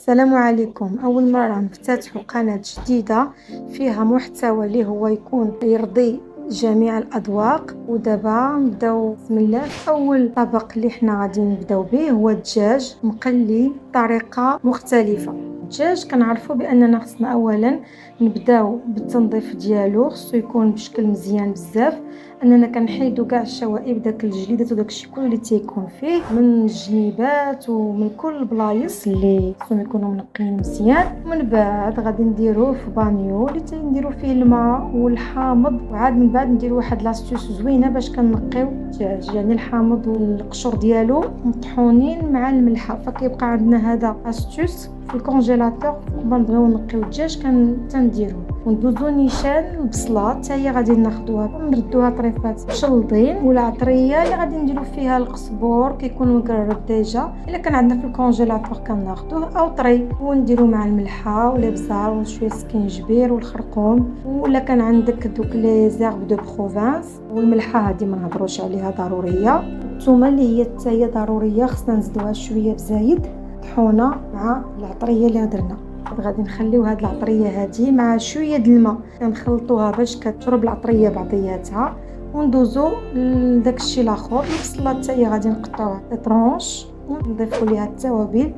السلام عليكم. أول مرة نفتتح قناة جديدة فيها محتوى اللي هو يكون يرضي جميع الأذواق. ودابا نبداو بسم الله. أول طبق اللي حنا غادي نبداو به هو الدجاج مقلي بطريقة مختلفة. الدجاج كنعرفوا بأننا خصنا أولا نبداو بالتنظيف ديالو، خصو يكون بشكل مزيان بزاف، اننا كنحيدو كاع الشوائب، داك الجليدات وداكشي كله اللي تيكون فيه من الجنيبات ومن كل البلايص اللي خصهم يكونوا منقيين مزيان. ومن بعد غادي نديروه في بانيو اللي تنديرو فيه الماء والحامض، وعاد من بعد نديرو واحد لاستيوس زوينه باش كنقيو الدجاج، يعني الحامض والقشور ديالو مطحونين مع الملحه. فكيبقى عندنا هذا استيوس في الكونجيلاتور قبل نبغيو نقيو الدجاج كنديروه. وندوزو نيشان البصله حتى هي غادي ناخذوها ونردوها طريفات مشلضين، ولا عطريه اللي غادي نديرو فيها القزبور كيكون مقرب ديجا، الا كان عندنا في الكونجيلاتور كناخذوه او طري ونديرو مع الملحه والابزار وشويه سكينجبير والخرقوم، ولا كان عندك دوك لي زيرب دو بروفانس والملحه هذه ما نهضروش عليها ضروريه. الثومه اللي هي حتى هي ضروريه خصنا نزيدوها شويه بزايد طحونه مع العطريه اللي درنا. غادي نخليو هاد العطريه هذه مع شويه د الماء كنخلطوها باش كتشرب العطريه بعضياتها، وندوزو لداك الشيء الاخر. البصله حتى هي غادي نقطعوها طرونش ونضيفوا ليها التوابل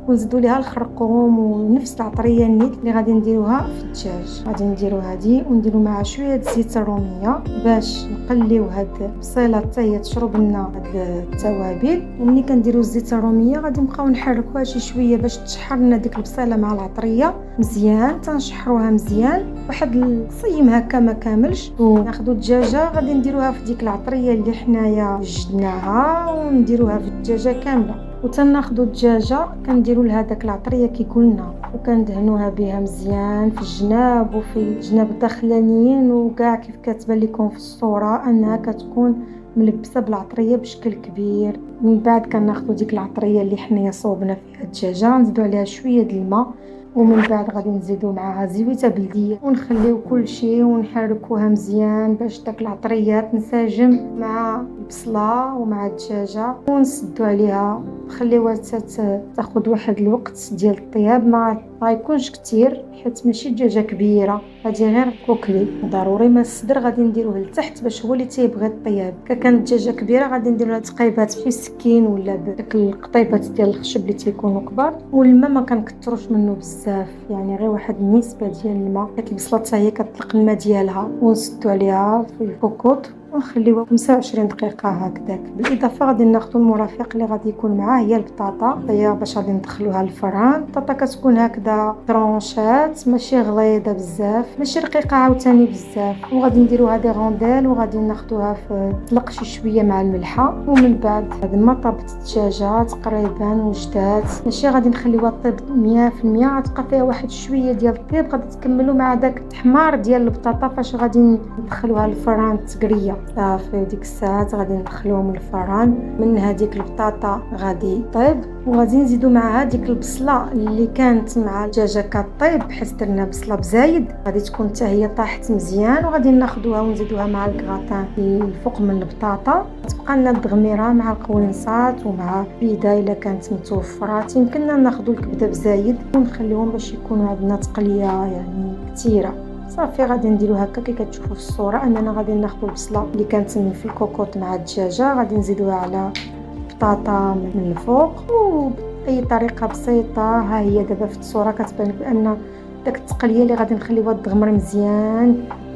ونزيدوا ليها الخرقوم ونفس العطريه النيت اللي غادي نديروها في الدجاج. غادي نديرو هذه ونديرو مع شويه زيت الروميه باش نقليو هاد البصيله حتى هي تشرب لنا هاد التوابل. وملي كنديرو الزيت الروميه غادي نبقاو نحركوها شي شويه باش تشحر لنا ديك البصيله مع العطريه مزيان، تنشحروها مزيان واحد الصيم هكا ما كاملش. وناخذوا الدجاجه غادي نديروها في ديك العطريه اللي حنايا وجدناها ونديروها في الدجاجه كامله. وتناخذوا الدجاجه كنديروا لها داك العطريه كي قلنا وكندهنوها بها مزيان في الجناب وفي الجناب الداخلانيين، وكاع كيف كتبان لكم في الصوره انها كتكون ملبسه بالعطريه بشكل كبير. من بعد كناخذوا ديك العطريه اللي حنايا صوبنا فيها الدجاجه نزيدوا عليها شويه د الماء، ومن بعد غادي نزيدو معها زويته بلديه ونخليو كل شيء ونحركوها مزيان باش داك العطريه تنسجم مع البصله ومع الدجاجه، ونسدو عليها نخليوها تاخذ واحد الوقت ديال الطياب. ما غايكونش كتير حيت ماشي دجاجه كبيره، هادي غير كوكلي. ضروري ما الصدر غادي نديروه لتحت باش هو اللي تيبغي الطياب. كانت دجاجه كبيره غادي نديرو لها تقيبات في سكين ولا بداك القطيبات ديال الخشب اللي تيكونوا كبار. والماء ما كنكثروش منه بزاف، يعني غير واحد النسبه ديال الماء. ديك البصله حتى هي كتطلق الماء ديالها ونسدو عليها في الكوكوط ونخليوها 25 دقيقه هكذاك. بالاضافه غادي ناخذ المرافق اللي غادي يكون معاه هي البطاطا، هي باش غادي ندخلوها للفران. البطاطا كتكون هكذا طرونشات ماشي غليظه بزاف ماشي رقيقه عاوتاني بزاف، وغادي نديروها دي غونديل وغادي ناخذوها في طلق شي شويه مع الملحه. ومن بعد بعد ما طابت الدجاجه تقريبا وجدات، ماشي غادي نخليوها طيب 100%، غتبقى فيها واحد شويه ديال الطيب. غادي تكملوا مع داك التحمار ديال البطاطا فاش غادي ندخلوها للفران تقريه. صافي ديك الساعات غادي ندخلوهم للفران. من هذيك البطاطا غادي طيب، وغادي نزيدو معها ديك البصله اللي كانت مع الدجاجه كطيب حيت درنا بصله بزايد، غادي تكون حتى هي طاحت مزيان. وغادي ناخذوها ونزيدوها مع الكراتان الفوق من البطاطا. تبقى لنا الدغميره مع القوينصات ومع بيضه الا كانت متوفره. يمكننا ناخذوا الكبده بزايد ونخليهم باش يكونوا عندنا تقليه يعني كثيره. صافي غادي نديرو هكا كي كتشوفوا في الصوره اننا غادي ناخذوا البصله اللي كانت في الكوكوط مع الدجاجه غادي نزيدوها على البطاطا من الفوق وباي طريقه بسيطه. ها هي دابا في الصوره كتبان بان داك التقليه اللي غادي نخليوها تغمر مزيان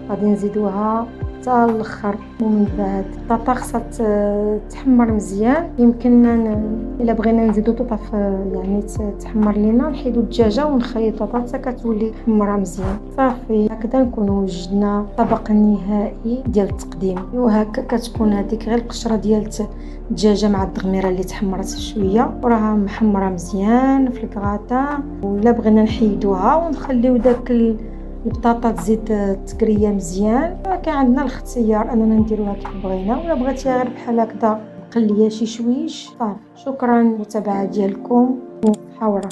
غادي نزيدوها حتى الاخر. ومن بعد البطاطا خصها تحمر مزيان. يمكننا الا بغينا نزيدو طاطا يعني تحمر لينا نحيدو الدجاجه ونخيطوها حتى كتولي محمره مزيان. صافي هكذا نكونوا وجدنا الطبق النهائي ديال التقديم. وهكا كتكون هذيك غير القشره ديال الدجاجه مع الدغميره اللي تحمرت شويه وراها محمره مزيان في الكراطه. ولا بغينا نحيدوها ونخليو داك البطاطا تزيد تقريه مزيان، كان عندنا الاختيار اننا نديروها كيف بغينا، ولا بغيتيها غير بحال هكذا مقليه شي شويش. صافي شكرا للمتابعه ديالكم وحاورة.